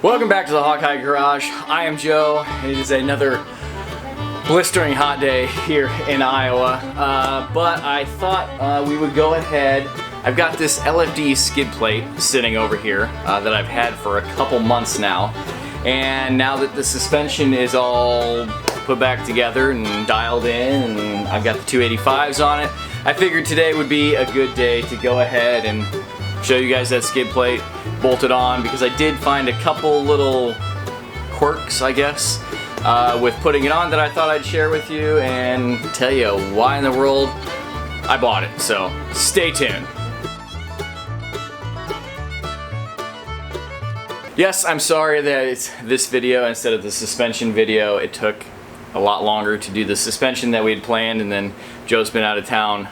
Welcome back to the Hawkeye Garage. I am Joe. It is another blistering hot day here in Iowa, but I thought we would go ahead. I've got this LFD skid plate sitting over here that I've had for a couple months now, and now that the suspension is all put back together and dialed in and I've got the 285s on it, I figured today would be a good day to go ahead and show you guys that skid plate bolted on, because I did find a couple little quirks, I guess, with putting it on that I thought I'd share with you and tell you why in the world I bought it. So stay tuned. Yes, I'm sorry that it's this video instead of the suspension video. It took a lot longer to do the suspension that we had planned, and then Joe's been out of town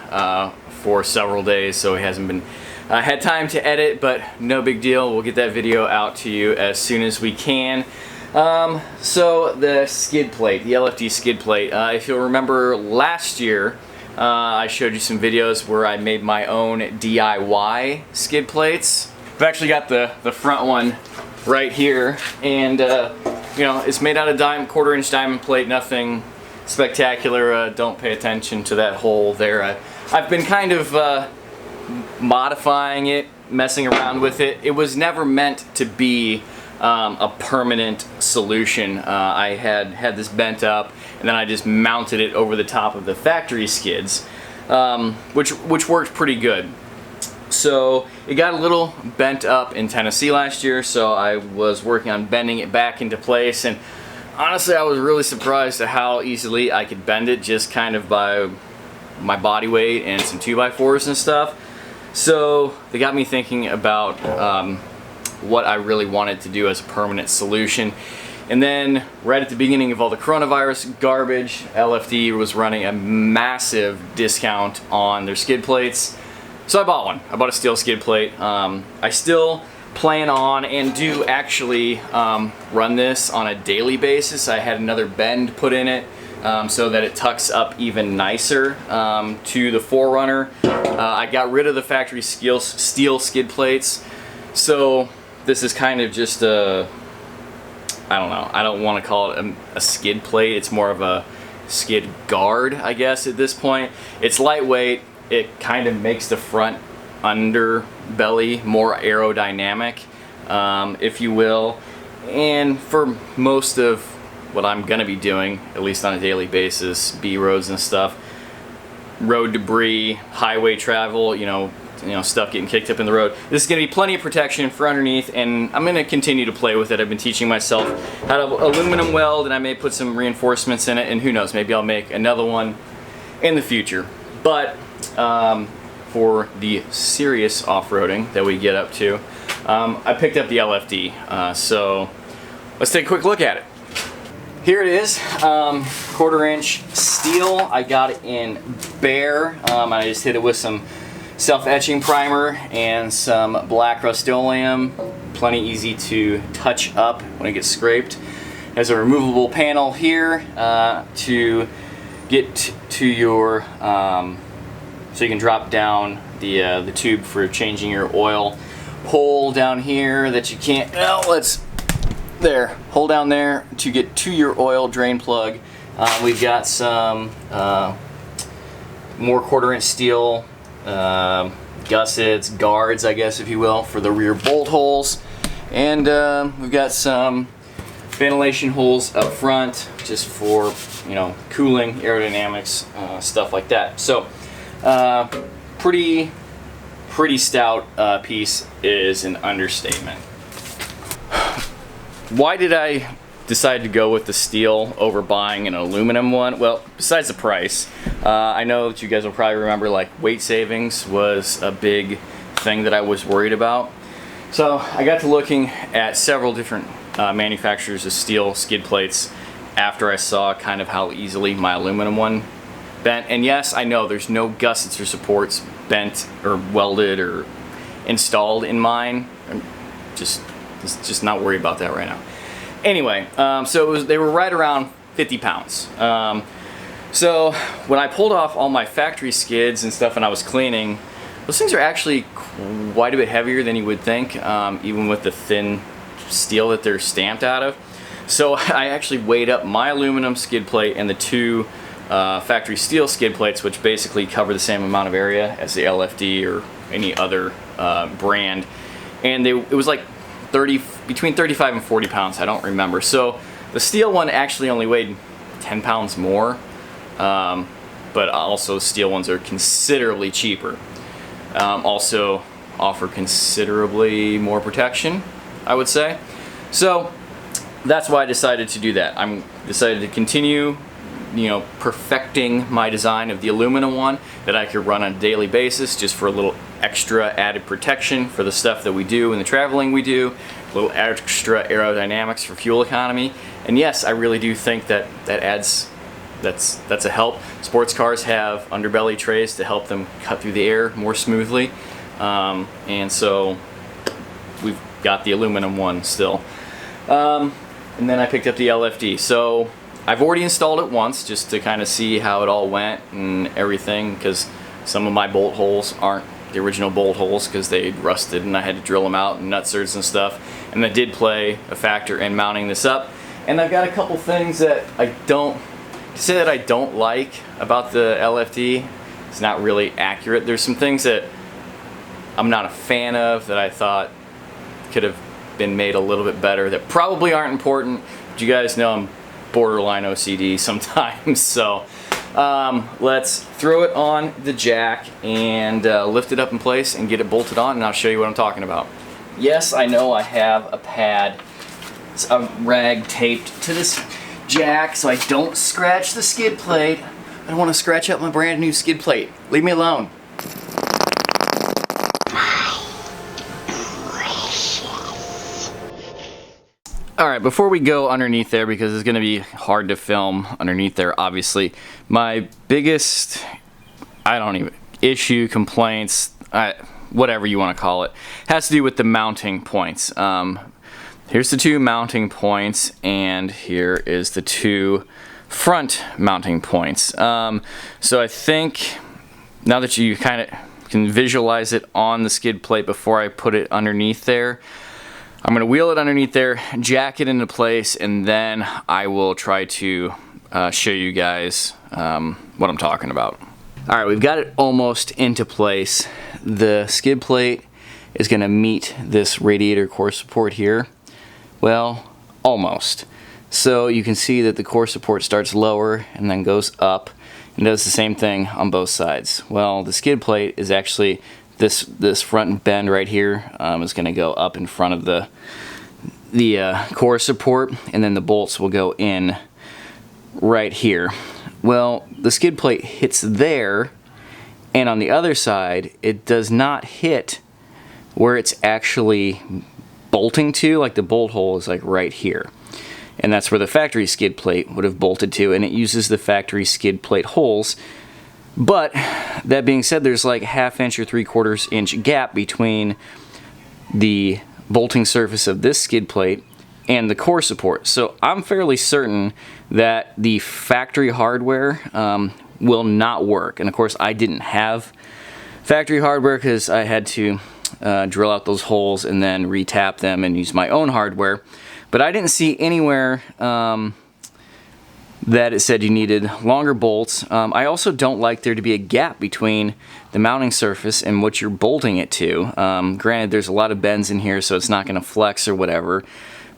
for several days, so he hasn't been had time to edit, but no big deal. We'll get that video out to you as soon as we can. So the skid plate, the LFD skid plate, if you'll remember last year, I showed you some videos where I made my own DIY skid plates. I've actually got the front one right here, and you know, it's made out of quarter-inch diamond plate, nothing spectacular. Don't pay attention to that hole there. I've been kind of modifying it, messing around with it. It was never meant to be a permanent solution. I had this bent up, and then I just mounted it over the top of the factory skids, which worked pretty good. So it got a little bent up in Tennessee last year, so I was working on bending it back into place, and honestly I was really surprised at how easily I could bend it just kind of by my body weight and some 2x4s and stuff. So they got me thinking about what I really wanted to do as a permanent solution. And then right at the beginning of all the coronavirus garbage, LFD was running a massive discount on their skid plates. So I bought one. I bought a steel skid plate. I still plan on and do actually run this on a daily basis. I had another bend put in it so that it tucks up even nicer to the 4Runner. I got rid of the factory steel skid plates, so this is kind of just a, I don't know, I don't want to call it a skid plate. It's more of a skid guard, I guess, at this point. It's lightweight. It kind of makes the front underbelly more aerodynamic, if you will. And for most of what I'm going to be doing, at least on a daily basis, B-roads and stuff, road debris, highway travel, you know, stuff getting kicked up in the road, this is going to be plenty of protection for underneath, and I'm going to continue to play with it. I've been teaching myself how to aluminum weld, and I may put some reinforcements in it, and who knows, maybe I'll make another one in the future. But for the serious off-roading that we get up to, I picked up the LFD, so let's take a quick look at it. Here it is, quarter-inch steel. I got it in bare. I just hit it with some self-etching primer and some black Rust-Oleum. Plenty easy to touch up when it gets scraped. There's a removable panel here to get to your, so you can drop down the tube for changing your oil. Hole down here that you can't, there, hole down there to get to your oil drain plug. We've got some more quarter-inch steel gussets, guards, I guess, if you will, for the rear bolt holes. And we've got some ventilation holes up front just for, you know, cooling, aerodynamics, stuff like that. So pretty stout piece is an understatement. Why did I decide to go with the steel over buying an aluminum one? Well, besides the price, I know that you guys will probably remember, like, weight savings was a big thing that I was worried about. So I got to looking at several different manufacturers of steel skid plates after I saw kind of how easily my aluminum one bent. And yes, I know there's no gussets or supports bent or welded or installed in mine. I'm just not worried about that right now. Anyway, so they were right around 50 pounds. So when I pulled off all my factory skids and stuff and I was cleaning, those things are actually quite a bit heavier than you would think, even with the thin steel that they're stamped out of. So I actually weighed up my aluminum skid plate and the two factory steel skid plates, which basically cover the same amount of area as the LFD or any other brand, and it was like between 35 and 40 pounds, I don't remember. So the steel one actually only weighed 10 pounds more, but also steel ones are considerably cheaper. Also offer considerably more protection, I would say. So that's why I decided to do that. I'm decided to continue, you know, perfecting my design of the aluminum one that I could run on a daily basis, just for a little extra added protection for the stuff that we do and the traveling we do, a little extra aerodynamics for fuel economy. And yes, I really do think that that's a help. Sports cars have underbelly trays to help them cut through the air more smoothly, and so we've got the aluminum one still. And then I picked up the LFD. So I've already installed it once just to kind of see how it all went and everything, because some of my bolt holes aren't the original bolt holes because they rusted and I had to drill them out and nutserts and stuff, and that did play a factor in mounting this up. And I've got a couple things that I don't like about the LFD. It's not really accurate. There's some things that I'm not a fan of that I thought could have been made a little bit better that probably aren't important, but you guys know I'm borderline OCD sometimes. So let's throw it on the jack and lift it up in place and get it bolted on, and I'll show you what I'm talking about. Yes, I know I have a pad, it's a rag taped to this jack so I don't scratch the skid plate. I don't want to scratch up my brand new skid plate. Leave me alone. Alright, before we go underneath there, because it's going to be hard to film underneath there, obviously, my biggest, issue, complaints, whatever you want to call it, has to do with the mounting points. Here's the two mounting points, and here is the two front mounting points. So I think, now that you kind of can visualize it on the skid plate before I put it underneath there, I'm going to wheel it underneath there, jack it into place, and then I will try to show you guys what I'm talking about. Alright, we've got it almost into place. The skid plate is going to meet this radiator core support here. Well, almost. So you can see that the core support starts lower and then goes up and does the same thing on both sides. Well, the skid plate is actually this front bend right here is going to go up in front of the core support, and then the bolts will go in right here. Well, the skid plate hits there, and on the other side it does not hit where it's actually bolting to. Like the bolt hole is like right here, and that's where the factory skid plate would have bolted to, and it uses the factory skid plate holes. But that being said, there's like 1/2 inch or 3/4 inch gap between the bolting surface of this skid plate and the core support. So I'm fairly certain that the factory hardware will not work. And of course I didn't have factory hardware because I had to drill out those holes and then retap them and use my own hardware. But I didn't see anywhere that it said you needed longer bolts. I also don't like there to be a gap between the mounting surface and what you're bolting it to. Granted, there's a lot of bends in here, so it's not going to flex or whatever,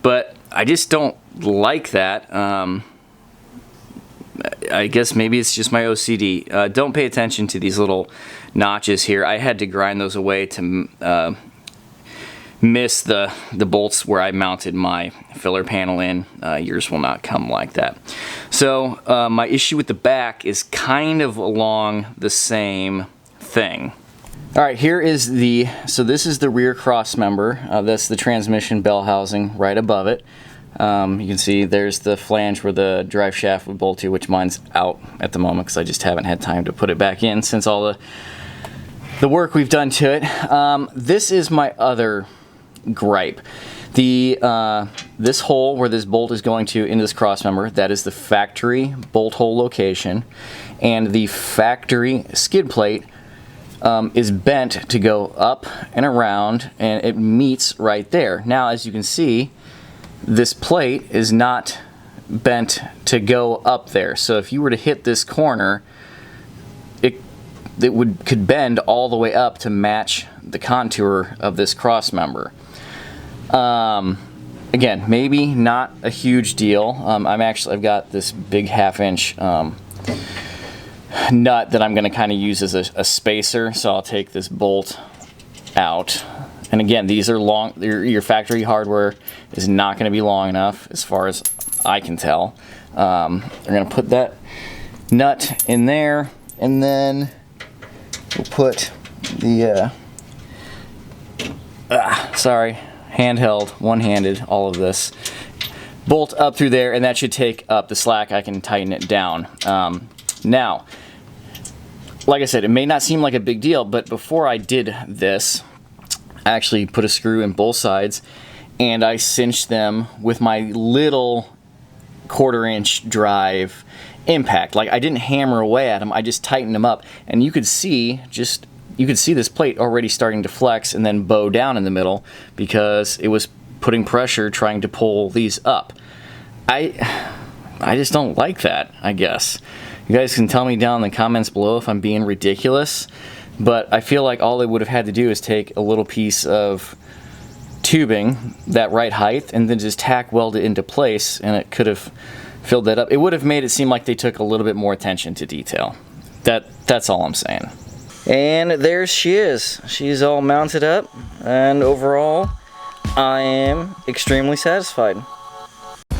but I just don't like that. I guess maybe it's just my OCD. Don't pay attention to these little notches here. I had to grind those away to miss the bolts where I mounted my filler panel in. Yours will not come like that. So my issue with the back is kind of along the same thing. Alright, here is so this is the rear cross member. That's the transmission bell housing right above it. You can see there's the flange where the drive shaft would bolt to, which mine's out at the moment because I just haven't had time to put it back in since all the work we've done to it. This is my other gripe. This hole where this bolt is going to into this cross member, that is the factory bolt hole location, and the factory skid plate is bent to go up and around, and it meets right there. Now, as you can see, this plate is not bent to go up there. So if you were to hit this corner, it could bend all the way up to match the contour of this cross member. Again, maybe not a huge deal. I've got this big 1/2 inch nut that I'm going to kind of use as a spacer. So I'll take this bolt out. And again, these are long. Your factory hardware is not going to be long enough, as far as I can tell. I'm going to put that nut in there, and then we'll put the handheld, one-handed, all of this bolt up through there, and that should take up the slack. I can tighten it down. Now, like I said, it may not seem like a big deal, but before I did this, I actually put a screw in both sides, and I cinched them with my little 1/4 inch drive impact. Like, I didn't hammer away at them, I just tightened them up, and you could see this plate already starting to flex and then bow down in the middle because it was putting pressure trying to pull these up. I just don't like that, I guess. You guys can tell me down in the comments below if I'm being ridiculous, but I feel like all they would have had to do is take a little piece of tubing that right height and then just tack weld it into place, and it could have filled that up. It would have made it seem like they took a little bit more attention to detail. That's all I'm saying. And there she is. She's all mounted up, and overall I am extremely satisfied.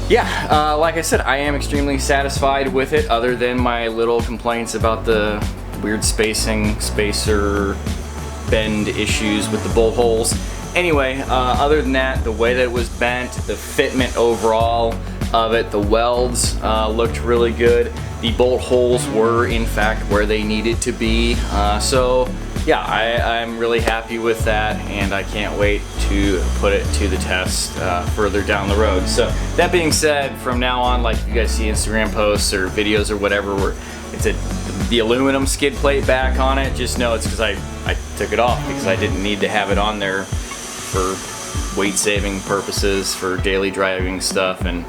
Yeah, like I said, I am extremely satisfied with it, other than my little complaints about the weird spacing, spacer, bend issues with the bolt holes. Anyway, other than that, the way that it was bent, the fitment overall of it, the welds looked really good. The bolt holes were in fact where they needed to be. So yeah, I'm really happy with that, and I can't wait to put it to the test further down the road. So that being said, from now on, like if you guys see Instagram posts or videos or whatever where it's the aluminum skid plate back on it, just know it's because I took it off because I didn't need to have it on there for weight saving purposes, for daily driving stuff, and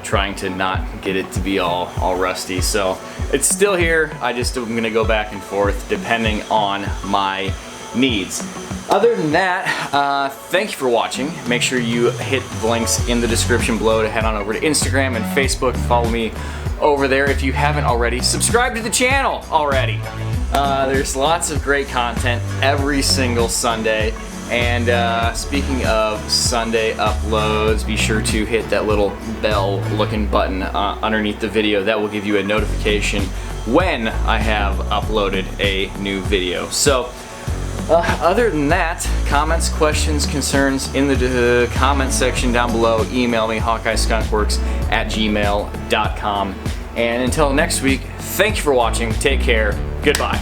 trying to not get it to be all rusty. So it's still here. I'm gonna go back and forth depending on my needs. Other than that, thank you for watching. Make sure you hit the links in the description below to head on over to Instagram and Facebook. Follow me over there if you haven't already. Subscribe to the channel already. There's lots of great content every single Sunday. And speaking of Sunday uploads, be sure to hit that little bell looking button underneath the video. That will give you a notification when I have uploaded a new video. So other than that, comments, questions, concerns in the comment section down below. Email me, hawkeyeskunkworks@gmail.com. And until next week, thank you for watching. Take care. Goodbye.